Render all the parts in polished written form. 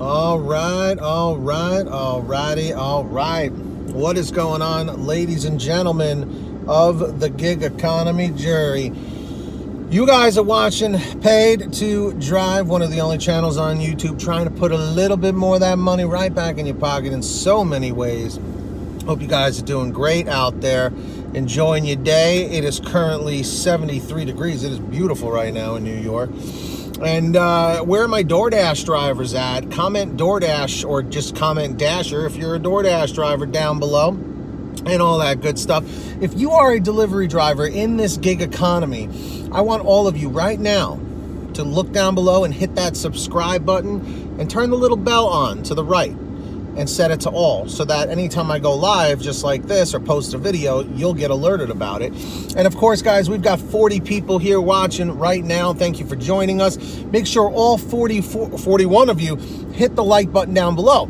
All right. What is going on, ladies and gentlemen of the gig economy jury? You guys are watching Paid to Drive, one of the only channels on YouTube trying to put a little bit more of that money right back in your pocket in so many ways. Hope you guys are doing great out there, enjoying your day. It is currently 73 degrees. It is beautiful right now in New York. And where are my DoorDash drivers at? Comment DoorDash or just comment Dasher if you're a DoorDash driver down below and all that good stuff. If you are a delivery driver in this gig economy, I want all of you right now to look down below and hit that subscribe button and turn the little bell on to the right and set it to all, so that anytime I go live just like this or post a video, you'll get alerted about it. And of course, guys, we've got 40 people here watching right now. Thank you for joining us. Make sure all 41 of you hit the like button down below.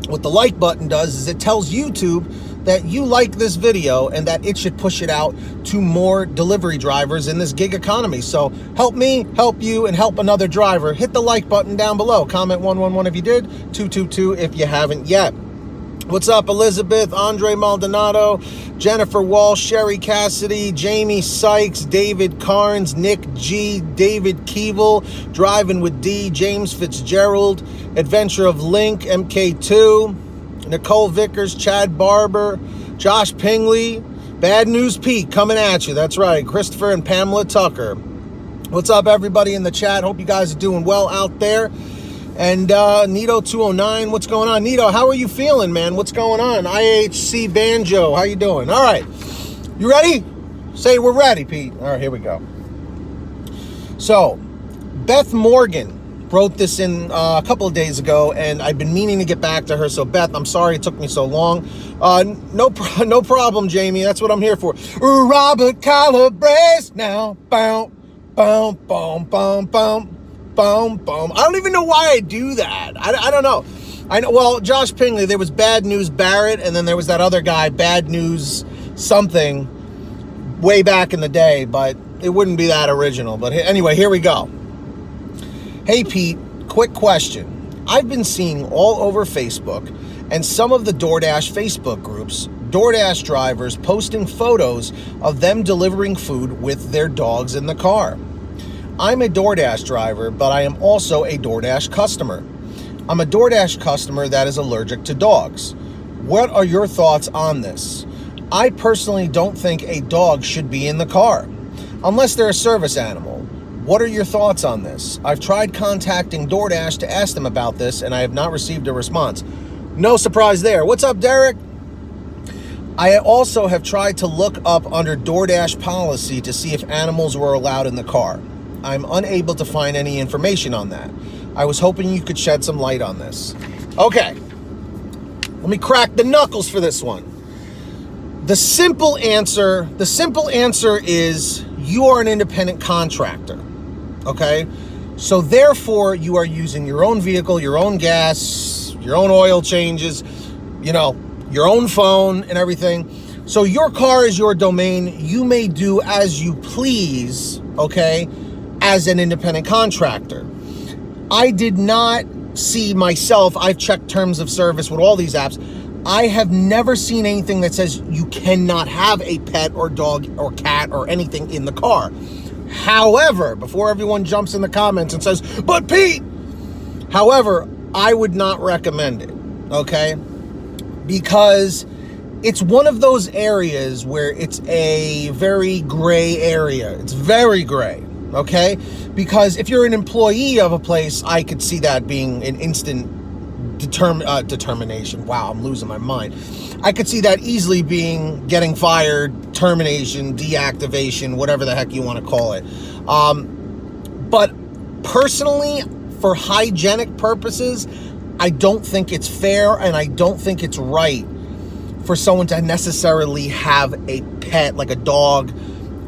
What the like button does is it tells YouTube that you like this video and that it should push it out to more delivery drivers in this gig economy. So help me, help you, and help another driver. Hit the like button down below. Comment 111 if you did, 222 if you haven't yet. What's up, Elizabeth, Andre Maldonado, Jennifer Walsh, Sherry Cassidy, Jamie Sykes, David Carnes, Nick G, David Keeble, Driving with D, James Fitzgerald, Adventure of Link, MK2, Nicole Vickers, Chad Barber, Josh Pingley, Bad News Pete coming at you. That's right, Christopher and Pamela Tucker. What's up, everybody in the chat? Hope you guys are doing well out there. And Nito209, what's going on? Nito, how are you feeling, man? What's going on? IHC Banjo, how you doing? All right, you ready? Say we're ready, Pete. All right, here we go. So, Beth Morgan wrote this in a couple of days ago, and I've been meaning to get back to her. So, Beth, I'm sorry it took me so long. No problem, Jamie. That's what I'm here for. Robert Calabrese now. Boom, boom, boom, boom, boom. Boom, boom. I don't even know why I do that. I don't know. I know. Well, Josh Pingley, there was Bad News Barrett, and then there was that other guy, Bad News something, way back in the day, but it wouldn't be that original. But anyway, here we go. Hey, Pete, quick question. I've been seeing all over Facebook and some of the DoorDash Facebook groups, DoorDash drivers posting photos of them delivering food with their dogs in the car. I'm a DoorDash driver, but I am also a DoorDash customer. I'm a DoorDash customer that is allergic to dogs. What are your thoughts on this? I personally don't think a dog should be in the car, unless they're a service animal. What are your thoughts on this? I've tried contacting DoorDash to ask them about this, and I have not received a response. No surprise there. What's up, Derek? I also have tried to look up under DoorDash policy to see if animals were allowed in the car. I'm unable to find any information on that. I was hoping you could shed some light on this. Okay, let me crack the knuckles for this one. The simple answer is you are an independent contractor, okay? So therefore, you are using your own vehicle, your own gas, your own oil changes, you know, your own phone and everything. So your car is your domain. You may do as you please, okay, as an independent contractor. I did not see myself, I've checked terms of service with all these apps. I have never seen anything that says you cannot have a pet or dog or cat or anything in the car. However, before everyone jumps in the comments and says, but Pete, however, I would not recommend it, okay? Because it's one of those areas where it's a very gray area. It's very gray. Okay, because if you're an employee of a place, I could see that being an instant determination. Wow, I'm losing my mind. I could see that easily being getting fired, termination, deactivation, whatever the heck you want to call it. But personally, for hygienic purposes, I don't think it's fair and I don't think it's right for someone to necessarily have a pet like a dog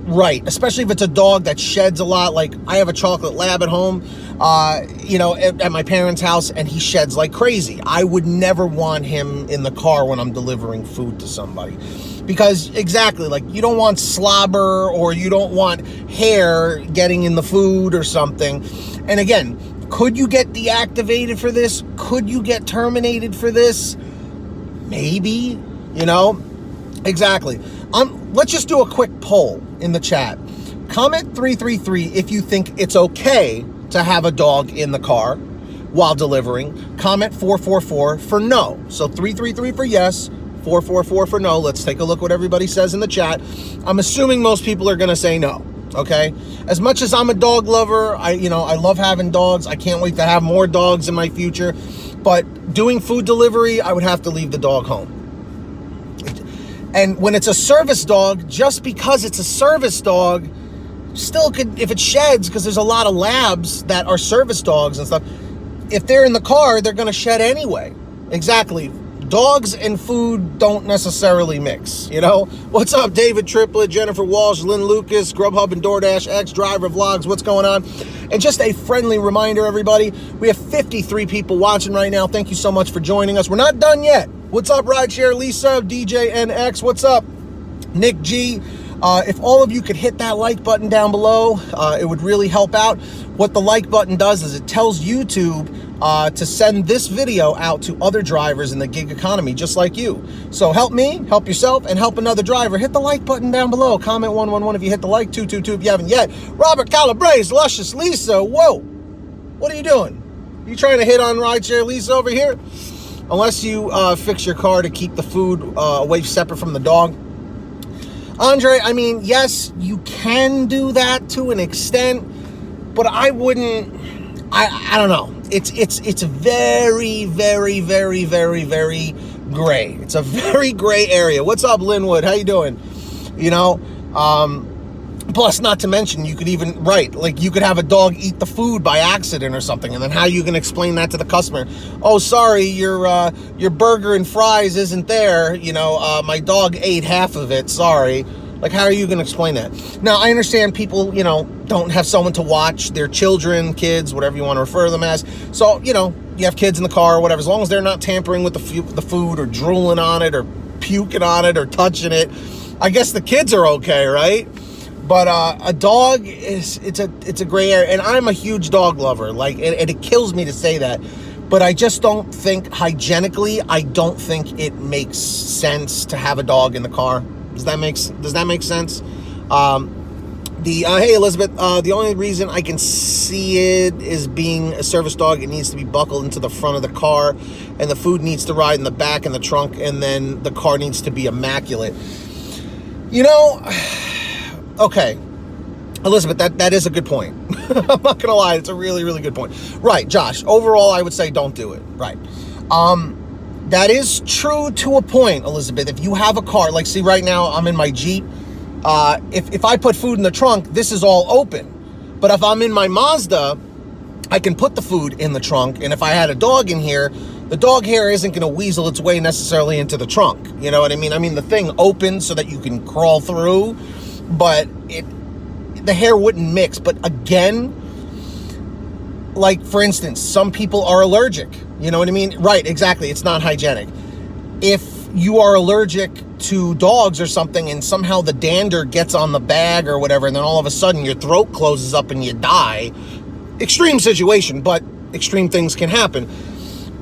Right, especially if it's a dog that sheds a lot. Like, I have a chocolate lab at home, at my parents' house, and he sheds like crazy. I would never want him in the car when I'm delivering food to somebody. Because, exactly, like, you don't want slobber or you don't want hair getting in the food or something. And again, could you get deactivated for this? Could you get terminated for this? Maybe, Exactly. Let's just do a quick poll in the chat. Comment 333 if you think it's okay to have a dog in the car while delivering. Comment 444 for no. So 333 for yes, 444 for no. Let's take a look what everybody says in the chat. I'm assuming most people are going to say no. Okay. As much as I'm a dog lover, I love having dogs. I can't wait to have more dogs in my future. But doing food delivery, I would have to leave the dog home. And when it's a service dog, just because it's a service dog, still could, if it sheds, because there's a lot of labs that are service dogs and stuff, if they're in the car, they're going to shed anyway. Exactly. Dogs and food don't necessarily mix, What's up, David Triplett, Jennifer Walsh, Lynn Lucas, GrubHub and DoorDash, Driver Vlogs, what's going on? And just a friendly reminder, everybody, we have 53 people watching right now. Thank you so much for joining us. We're not done yet. What's up, Rideshare Lisa, DJ NX, what's up? Nick G. If all of you could hit that like button down below, it would really help out. What the like button does is it tells YouTube to send this video out to other drivers in the gig economy, just like you. So help me, help yourself, and help another driver. Hit the like button down below. Comment 111 if you hit the like, 222 if you haven't yet. Robert Calabrese, Luscious Lisa, whoa. What are you doing? You trying to hit on Rideshare Lisa over here? Unless you fix your car to keep the food away separate from the dog. Andre, I mean, yes, you can do that to an extent, but I wouldn't, I don't know. It's very, very, very, very, very gray. It's a very gray area. What's up, Linwood? How you doing? Plus, not to mention, you could even, you could have a dog eat the food by accident or something, and then how are you going to explain that to the customer? Oh, sorry, your burger and fries isn't there. My dog ate half of it. Sorry. Like, how are you going to explain that? Now, I understand people, don't have someone to watch their children, kids, whatever you want to refer to them as. So, you have kids in the car or whatever, as long as they're not tampering with the food or drooling on it or puking on it or touching it, I guess the kids are okay, right? But a dog it's a gray area, and I'm a huge dog lover. And it kills me to say that, but I just don't think hygienically. I don't think it makes sense to have a dog in the car. Does that make sense? Hey Elizabeth, the only reason I can see it is being a service dog. It needs to be buckled into the front of the car, and the food needs to ride in the back in the trunk, and then the car needs to be immaculate. Okay, Elizabeth, that is a good point. I'm not gonna lie, it's a really, really good point. Right, Josh, overall, I would say don't do it. Right. That is true to a point, Elizabeth. If you have a car, see, right now, I'm in my Jeep. If I put food in the trunk, this is all open. But if I'm in my Mazda, I can put the food in the trunk. And if I had a dog in here, the dog hair isn't going to weasel its way necessarily into the trunk. You know what I mean? I mean, the thing opens so that you can crawl through, but the hair wouldn't mix. But again, for instance, some people are allergic. You know what I mean? Right, exactly. It's not hygienic. If you are allergic to dogs or something and somehow the dander gets on the bag or whatever, and then all of a sudden your throat closes up and you die, extreme situation, but extreme things can happen.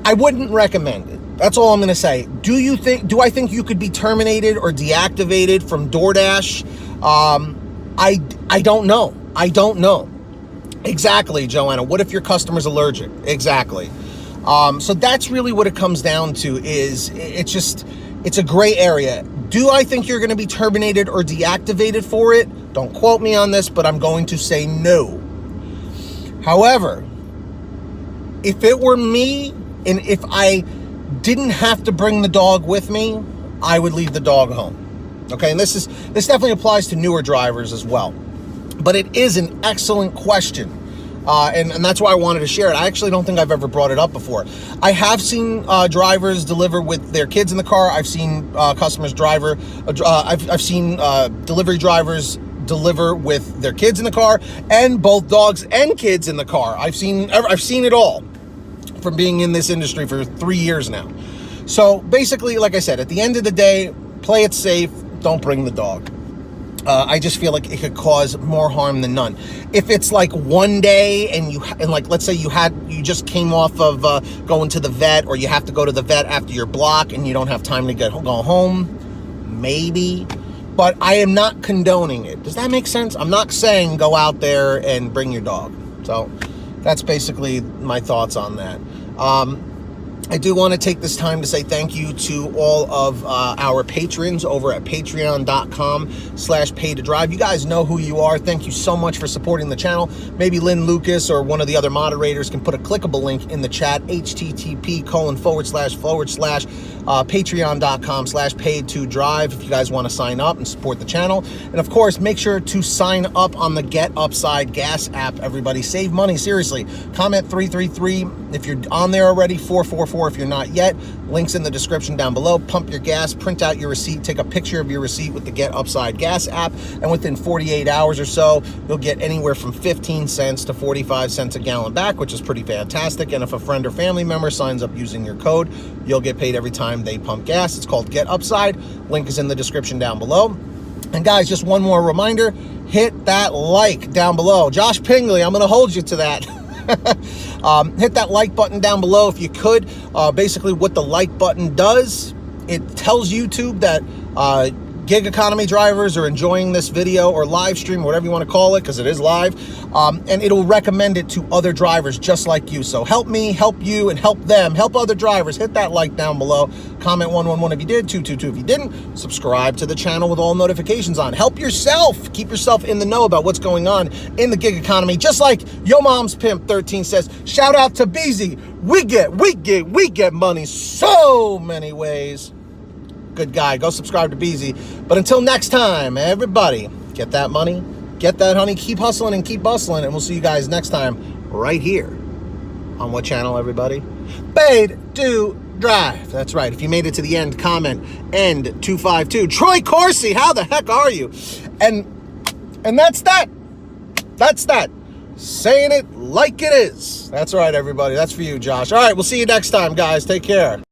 I wouldn't recommend it. That's all I'm going to say. Do I think you could be terminated or deactivated from DoorDash? I don't know. I don't know. Exactly, Joanna. What if your customer's allergic? Exactly. So that's really what it comes down to. It's a gray area. Do I think you're going to be terminated or deactivated for it? Don't quote me on this, but I'm going to say no. However, if it were me, and if I didn't have to bring the dog with me, I would leave the dog home. Okay, and this definitely applies to newer drivers as well. But it is an excellent question. And that's why I wanted to share it. I actually don't think I've ever brought it up before. I have seen drivers deliver with their kids in the car. I've seen customers I've seen delivery drivers deliver with their kids in the car, and both dogs and kids in the car. I've seen it all from being in this industry for 3 years now. So basically, like I said, at the end of the day, play it safe. Don't bring the dog. I just feel like it could cause more harm than none. If it's like one day and like, let's say you just came off of going to the vet, or you have to go to the vet after your block and you don't have time to go home, maybe. But I am not condoning it. Does that make sense? I'm not saying go out there and bring your dog. So that's basically my thoughts on that. I do want to take this time to say thank you to all of our patrons over at patreon.com/PaidToDrive. You guys know who you are. Thank you so much for supporting the channel. Maybe Lynn Lucas or one of the other moderators can put a clickable link in the chat, http://patreon.com/PaidToDrive if you guys want to sign up and support the channel. And of course, make sure to sign up on the Get Upside Gas app, everybody. Save money, seriously. Comment 333 if you're on there already, 444 if you're not yet. Links in the description down below. Pump your gas, print out your receipt, take a picture of your receipt with the Get Upside Gas app, and within 48 hours or so, you'll get anywhere from 15 cents to 45 cents a gallon back, which is pretty fantastic. And if a friend or family member signs up using your code, you'll get paid every time they pump gas. It's called Get Upside. Link is in the description down below. And guys, just one more reminder, hit that like down below. Josh Pingley, I'm going to hold you to that. Hit that like button down below if you could. Basically what the like button does, it tells YouTube that gig economy drivers are enjoying this video or live stream, whatever you want to call it, because it is live, and it'll recommend it to other drivers just like you. So help me, help you, and help them, help other drivers. Hit that like down below. Comment 111 if you did, 222 if you didn't. Subscribe to the channel with all notifications on. Help yourself. Keep yourself in the know about what's going on in the gig economy. Just like Yo Mom's Pimp 13 says, shout out to Beezy. We get money so many ways. Good guy. Go subscribe to Beezy. But until next time, everybody, get that money, get that honey, keep hustling and keep bustling, and we'll see you guys next time right here on what channel, everybody? Paid to Drive. That's right. If you made it to the end, comment end 252. Troy Corsi, how the heck are you? And that's that. That's that. Saying it like it is. That's right, everybody. That's for you, Josh. All right, we'll see you next time, guys. Take care.